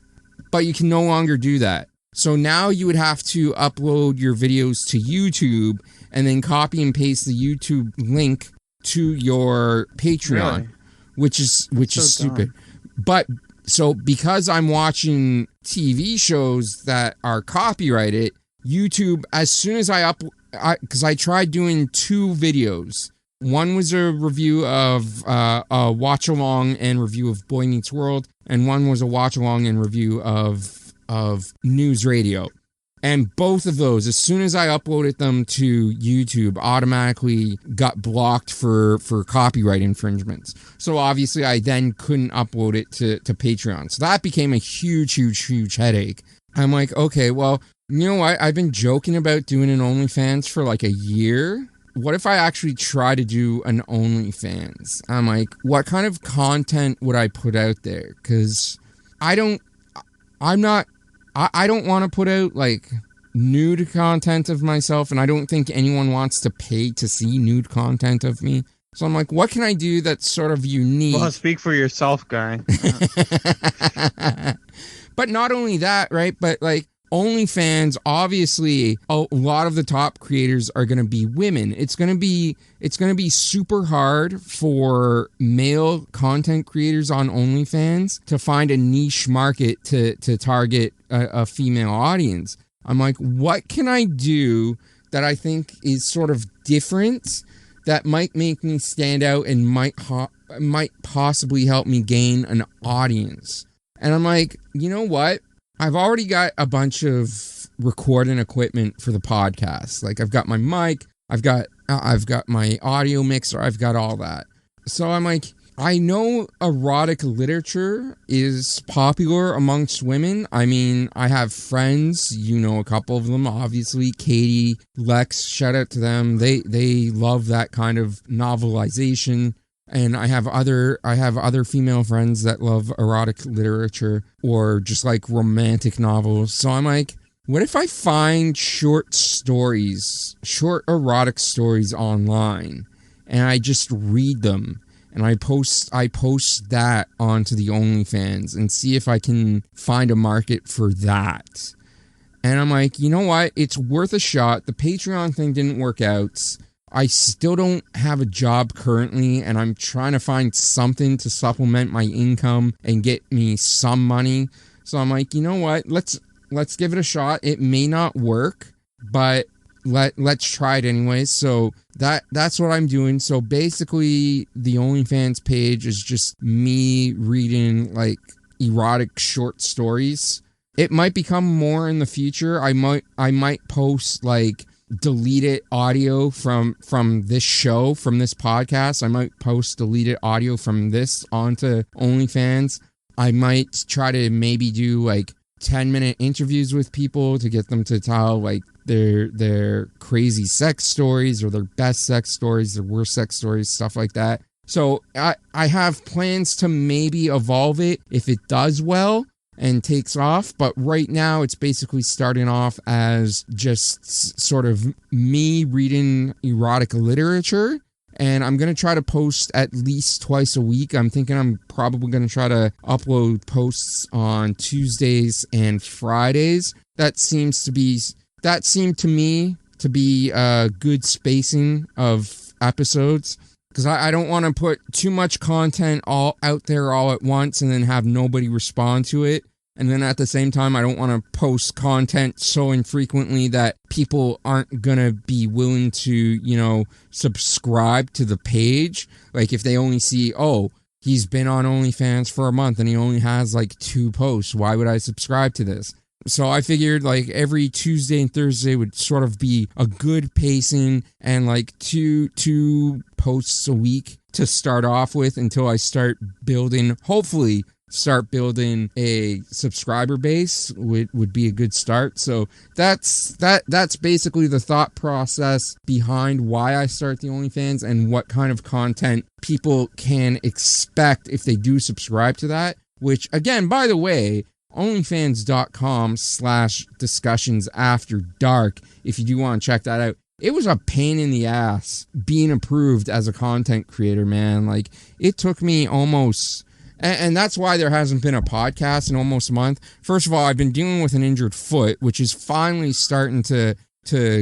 but you can no longer do that. So now you would have to upload your videos to YouTube and then copy and paste the YouTube link to your Patreon, Really? which is stupid. Dumb. But so because I'm watching TV shows that are copyrighted, YouTube, as soon as because I tried doing 2 videos. One was a review of a watch along and review of Boy Meets World, and one was a watch along and review of News Radio. And both of those, as soon as I uploaded them to YouTube, automatically got blocked for copyright infringements. So obviously I then couldn't upload it to Patreon. So that became a huge headache. I'm like, okay, well, you know what? I've been joking about doing an OnlyFans for like a year. What if I actually try to do an OnlyFans? I'm like, what kind of content would I put out there? Because I don't want to put out like nude content of myself, and I don't think anyone wants to pay to see nude content of me. So I'm like, what can I do that's sort of unique? Well, speak for yourself, guy. But not only that, right? But like OnlyFans, obviously, a lot of the top creators are going to be women. It's going to be super hard for male content creators on OnlyFans to find a niche market to target a female audience. I'm like, what can I do that I think is sort of different that might make me stand out and might possibly help me gain an audience? And I'm like, you know what? I've already got a bunch of recording equipment for the podcast. Like I've got my mic, I've got my audio mixer, I've got all that. So I'm like, I know erotic literature is popular amongst women. I mean, I have friends, you know, a couple of them, obviously, Katie, Lex, shout out to them. They love that kind of novelization. And I have other female friends that love erotic literature or just like romantic novels. So I'm like, what if I find short erotic stories online and I just read them and I post that onto the OnlyFans and see if I can find a market for that. And I'm like, you know what? It's worth a shot. The Patreon thing didn't work out. I still don't have a job currently, and I'm trying to find something to supplement my income and get me some money. So I'm like, you know what? Let's give it a shot. It may not work, but let's try it anyways. So that's what I'm doing. So basically, the OnlyFans page is just me reading like erotic short stories. It might become more in the future. I might post like deleted audio from this show, from this podcast. I might post deleted audio from this onto OnlyFans. I might try to maybe do like 10-minute interviews with people to get them to tell like their crazy sex stories or their best sex stories, their worst sex stories, stuff like that. So I have plans to maybe evolve it if it does well and takes off, but right now it's basically starting off as just sort of me reading erotic literature, and I'm going to try to post at least twice a week. I'm thinking I'm probably going to try to upload posts on Tuesdays and Fridays. That seems to be that seemed to me to be a good spacing of episodes, because I don't want to put too much content all out there all at once and then have nobody respond to it. And then at the same time, I don't want to post content so infrequently that people aren't going to be willing to, you know, subscribe to the page. Like if they only see, oh, he's been on OnlyFans for a month and he only has like 2 posts. Why would I subscribe to this? So I figured like every Tuesday and Thursday would sort of be a good pacing, and like two posts a week to start off with until I start building, hopefully start building a subscriber base would be a good start. So that's basically the thought process behind why I start the OnlyFans and what kind of content people can expect if they do subscribe to that, which again, by the way, onlyfans.com/discussions-after-dark, if you do want to check that out. It was a pain in the ass being approved as a content creator, man. Like, it took me almost, and that's why there hasn't been a podcast in almost a month. First of all, I've been dealing with an injured foot, which is finally starting to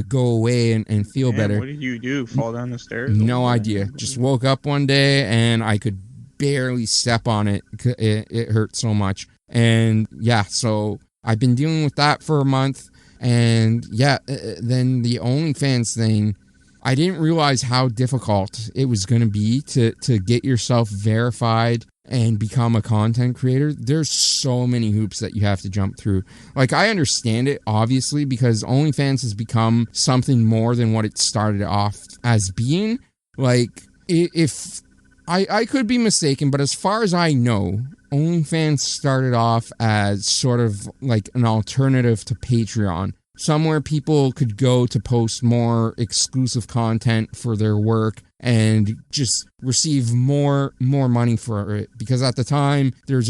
go away and feel better. What did you do? Fall down the stairs? No idea. Just woke up one day and I could barely step on it. It hurt so much. And yeah, so I've been dealing with that for a month. And yeah, then the OnlyFans thing, I didn't realize how difficult it was going to be to get yourself verified and become a content creator. There's so many hoops that you have to jump through. Like, I understand it, obviously, because OnlyFans has become something more than what it started off as being. Like, if I could be mistaken, but as far as I know, OnlyFans started off as sort of like an alternative to Patreon, somewhere people could go to post more exclusive content for their work and just receive more money for it. Because at the time, there was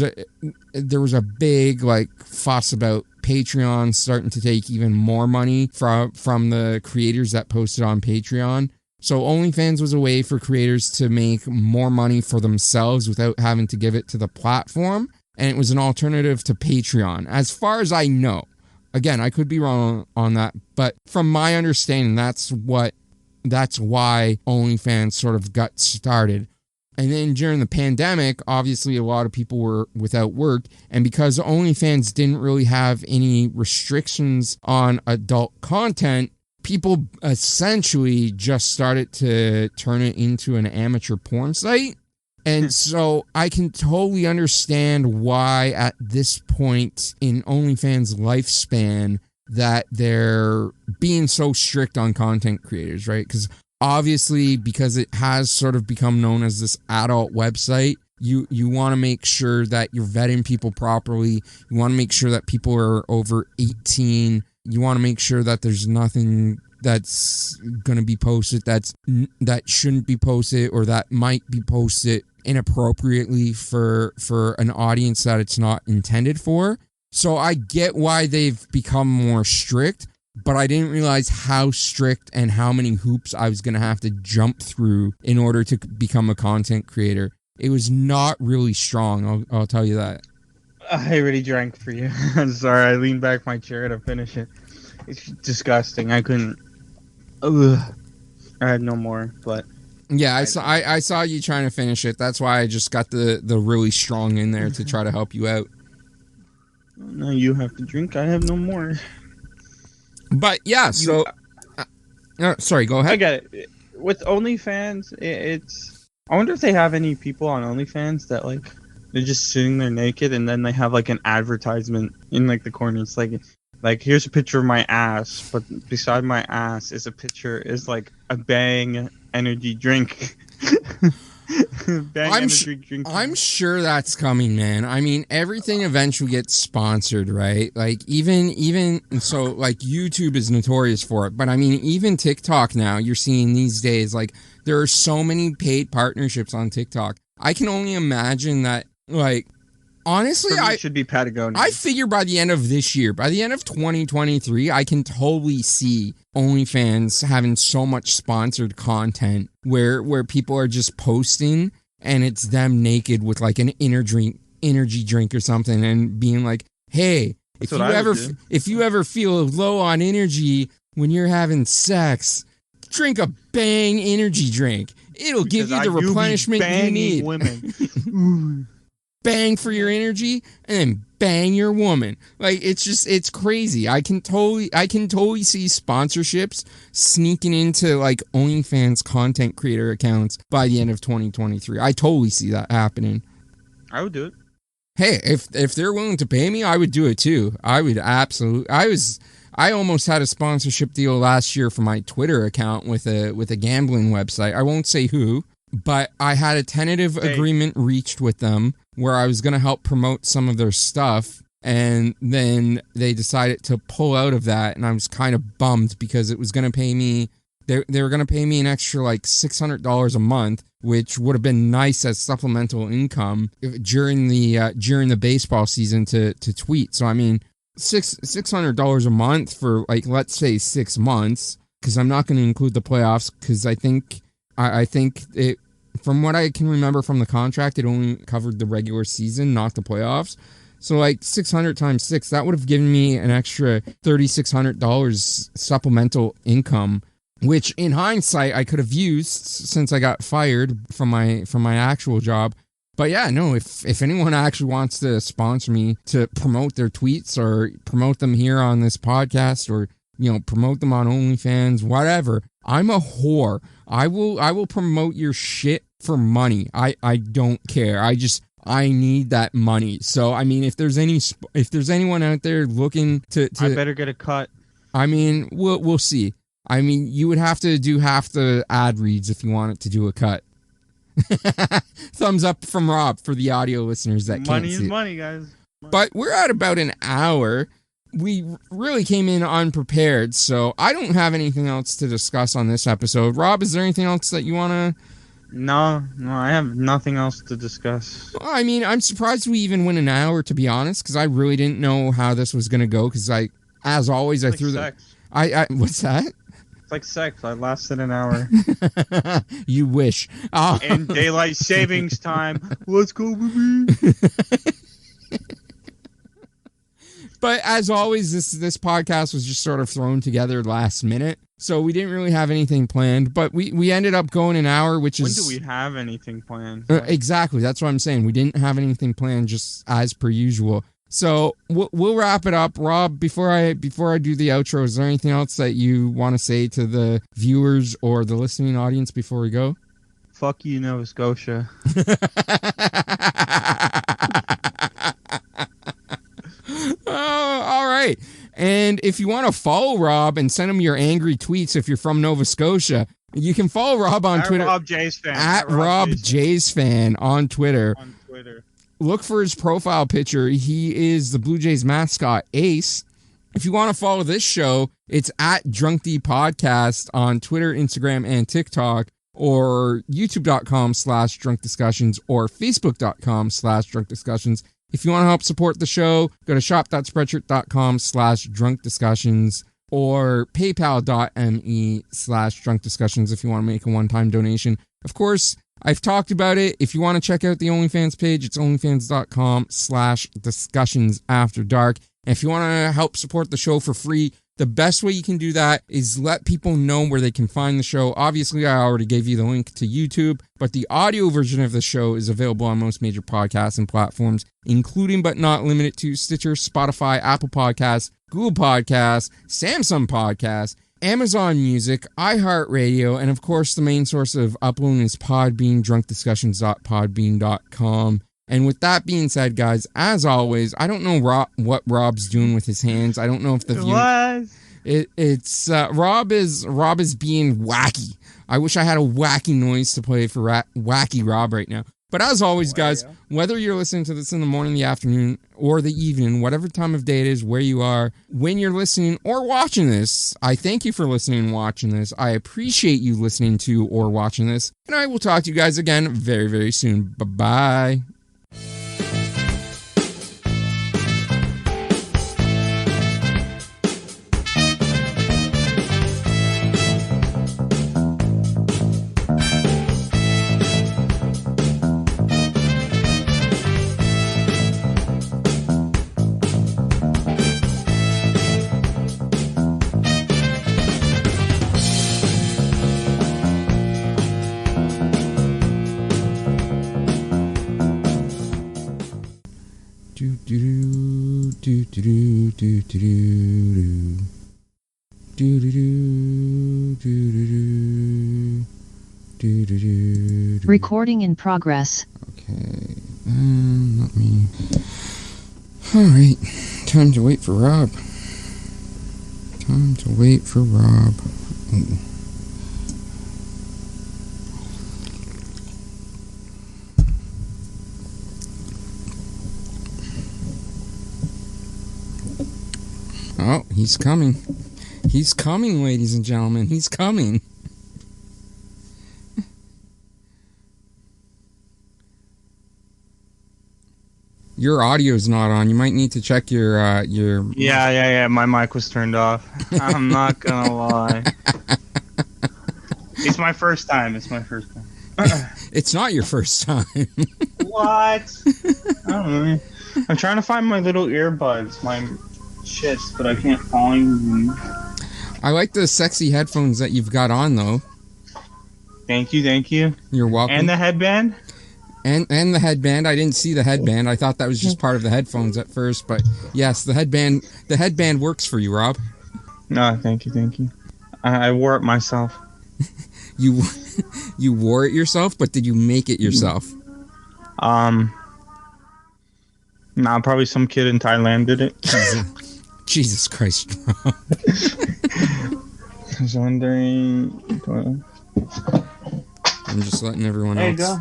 a big like fuss about Patreon starting to take even more money from the creators that posted on Patreon. So OnlyFans was a way for creators to make more money for themselves without having to give it to the platform. And it was an alternative to Patreon, as far as I know. Again, I could be wrong on that, but from my understanding, that's why OnlyFans sort of got started. And then during the pandemic, obviously a lot of people were without work. And because OnlyFans didn't really have any restrictions on adult content, people essentially just started to turn it into an amateur porn site. And so I can totally understand why at this point in OnlyFans' lifespan that they're being so strict on content creators, right? Because obviously, because it has sort of become known as this adult website, you want to make sure that you're vetting people properly. You want to make sure that people are over 18. You want to make sure that there's nothing that's going to be posted that shouldn't be posted, or that might be posted inappropriately for an audience that it's not intended for. So I get why they've become more strict, but I didn't realize how strict and how many hoops I was going to have to jump through in order to become a content creator. It was not really strong, I'll tell you that. I already drank for you. I'm sorry, I leaned back my chair to finish it. It's disgusting. I couldn't. Ugh. I had no more, but yeah, I saw you trying to finish it. That's why I just got the really strong in there to try to help you out. Now you have to drink. I have no more. But yeah, so sorry, go ahead. I get it. With OnlyFans, it's. I wonder if they have any people on OnlyFans that like they're just sitting there naked, and then they have like an advertisement in like the corner. It's like here's a picture of my ass, but beside my ass is like a Bang energy drink. I'm sure that's coming, man. I mean, everything eventually gets sponsored, right? Like even so, like YouTube is notorious for it, but I mean, even TikTok now, you're seeing these days, like there are so many paid partnerships on TikTok. I can only imagine that, like, honestly, it should be Patagonia. I figure by the end of this year, by the end of 2023, I can totally see OnlyFans having so much sponsored content where people are just posting and it's them naked with like an energy drink or something and being like, hey, If That's what you I would ever do. if you ever feel low on energy when you're having sex, drink a Bang energy drink. It'll give Because you the you be replenishment you banging need. women. Bang for your energy and then bang your woman. Like, it's crazy. I can totally see sponsorships sneaking into like OnlyFans content creator accounts by the end of 2023. I totally see that happening. I would do it. Hey, if they're willing to pay me, I would do it too. I would absolutely. I almost had a sponsorship deal last year for my Twitter account with a gambling website. I won't say who, but I had a tentative agreement reached with them where I was going to help promote some of their stuff, and then they decided to pull out of that, and I was kind of bummed because it was going to pay me. They were going to pay me an extra like $600 a month, which would have been nice as supplemental income during the baseball season to tweet. So I mean, $600 a month for like, let's say 6 months, because I'm not going to include the playoffs, because I think it, from what I can remember from the contract, it only covered the regular season, not the playoffs. So like 600 times 6, that would have given me an extra $3,600 supplemental income, which in hindsight I could have used since I got fired from my actual job. But yeah, no, if anyone actually wants to sponsor me to promote their tweets or promote them here on this podcast, or, you know, promote them on OnlyFans, whatever, I'm a whore. I will promote your shit for money. I don't care. I need that money. So I mean, if there's anyone out there looking to I better get a cut. I mean, we'll see. I mean, you would have to do half the ad reads if you wanted to do a cut. Thumbs up from Rob for the audio listeners that can't see. Money is money, guys. But we're at about an hour. We really came in unprepared, so I don't have anything else to discuss on this episode. Rob, is there anything else that you want to... No, I have nothing else to discuss. Well, I mean, I'm surprised we even went an hour, to be honest, because I really didn't know how this was going to go, because as always, I threw sex. What's that? It's like sex. I lasted an hour. You wish. And daylight savings time. Let's go, baby. But as always, this podcast was just sort of thrown together last minute. So we didn't really have anything planned, but we ended up going an hour, which is... When do we have anything planned? Exactly. That's what I'm saying. We didn't have anything planned, just as per usual. So we'll wrap it up. Rob, before I do the outro, is there anything else that you want to say to the viewers or the listening audience before we go? Fuck you, Nova Scotia. Oh, all right. And if you want to follow Rob and send him your angry tweets if you're from Nova Scotia, you can follow Rob on Twitter. Rob J's fan. At Rob J's fan on Twitter. On Twitter. Look for his profile picture. He is the Blue Jays mascot, Ace. If you want to follow this show, it's at Drunk D Podcast on Twitter, Instagram, and TikTok, or youtube.com/drunk discussions or facebook.com/drunk discussions. If you want to help support the show, go to shop.spreadshirt.com/drunk discussions or paypal.me/drunk discussions if you want to make a one-time donation. Of course, I've talked about it. If you want to check out the OnlyFans page, it's onlyfans.com/discussions after dark. And if you want to help support the show for free, the best way you can do that is let people know where they can find the show. Obviously, I already gave you the link to YouTube, but the audio version of the show is available on most major podcasts and platforms, including but not limited to Stitcher, Spotify, Apple Podcasts, Google Podcasts, Samsung Podcasts, Amazon Music, iHeartRadio, and of course the main source of uploading is Podbean, drunkdiscussions.podbean.com. And with that being said, guys, as always, I don't know what Rob's doing with his hands. I don't know if the view... Rob is being wacky. I wish I had a wacky noise to play for Wacky Rob right now. But as always, guys, whether you're listening to this in the morning, the afternoon, or the evening, whatever time of day it is, where you are, when you're listening or watching this, I thank you for listening and watching this. I appreciate you listening to or watching this. And I will talk to you guys again very, very soon. Bye-bye. Recording in progress. Okay, let me... Alright, time to wait for Rob. Time to wait for Rob. Ooh. Oh, he's coming. He's coming, ladies and gentlemen. He's coming. Your audio's not on. You might need to check your Yeah. My mic was turned off. I'm not gonna lie. It's my first time. It's not your first time. What? I don't know. I'm trying to find my little earbuds, my shits, but I can't find them. I like the sexy headphones that you've got on, though. Thank you. You're welcome. And the headband? And the headband. I didn't see the headband. I thought that was just part of the headphones at first, but yes, the headband works for you, Rob. No, thank you. I wore it myself. You wore it yourself, but did you make it yourself? Nah, probably some kid in Thailand did it. Jesus Christ, Rob. I was wondering. I'm just letting everyone else. There you go.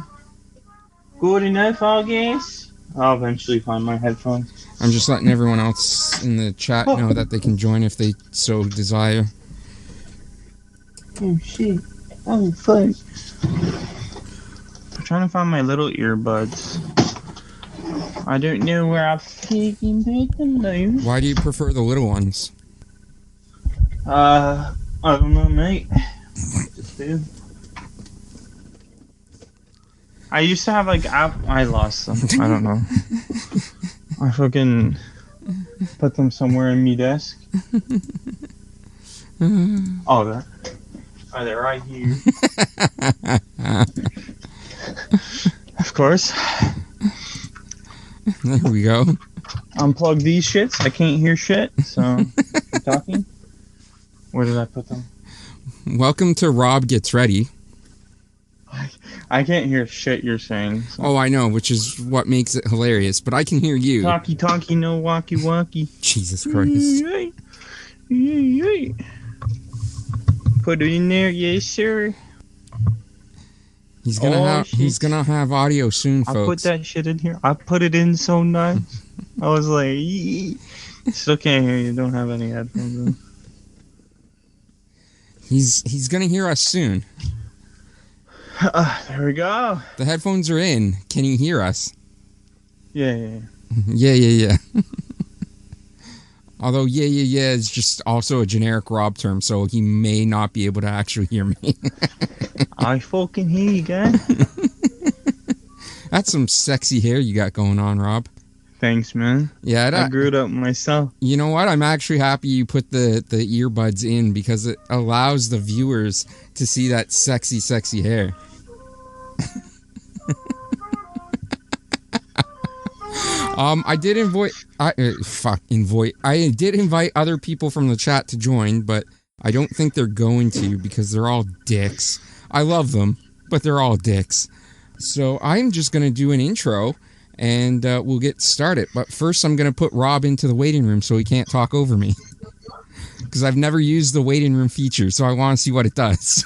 Good enough, I guess. I'll eventually find my headphones. I'm just letting everyone else in the chat know that they can join if they so desire. Oh shit. Oh fuck. I'm trying to find my little earbuds. I don't know where I've taken them though. Why do you prefer the little ones? I don't know, mate. Just do. I used to have like I lost them. I don't know. I fucking put them somewhere in me desk. Oh, there. Oh, they're right here. Of course. There we go. Unplug these shits. I can't hear shit, so I'm talking. Where did I put them? Welcome to Rob Gets Ready. I can't hear shit you're saying. So. Oh, I know, which is what makes it hilarious, but I can hear you. Talkie, no walkie. Jesus Christ. Put it in there, yes, sir. He's gonna have audio soon, folks. I put that shit in here. I put it in so nice. I was like, still can't hear you. Don't have any headphones in. He's gonna hear us soon. There we go. The headphones are in. Can you hear us? Yeah. Yeah. Although, yeah is just also a generic Rob term, so he may not be able to actually hear me. I fucking hear you, guy. That's some sexy hair you got going on, Rob. Thanks, man. Yeah, I grew it up myself. You know what? I'm actually happy you put the earbuds in because it allows the viewers to see that sexy hair. I did invite other people from the chat to join, but I don't think they're going to because they're all dicks. I love them, but they're all dicks. So I'm just going to do an intro and we'll get started. But first I'm going to put Rob into the waiting room so he can't talk over me. Because I've never used the waiting room feature, so I want to see what it does.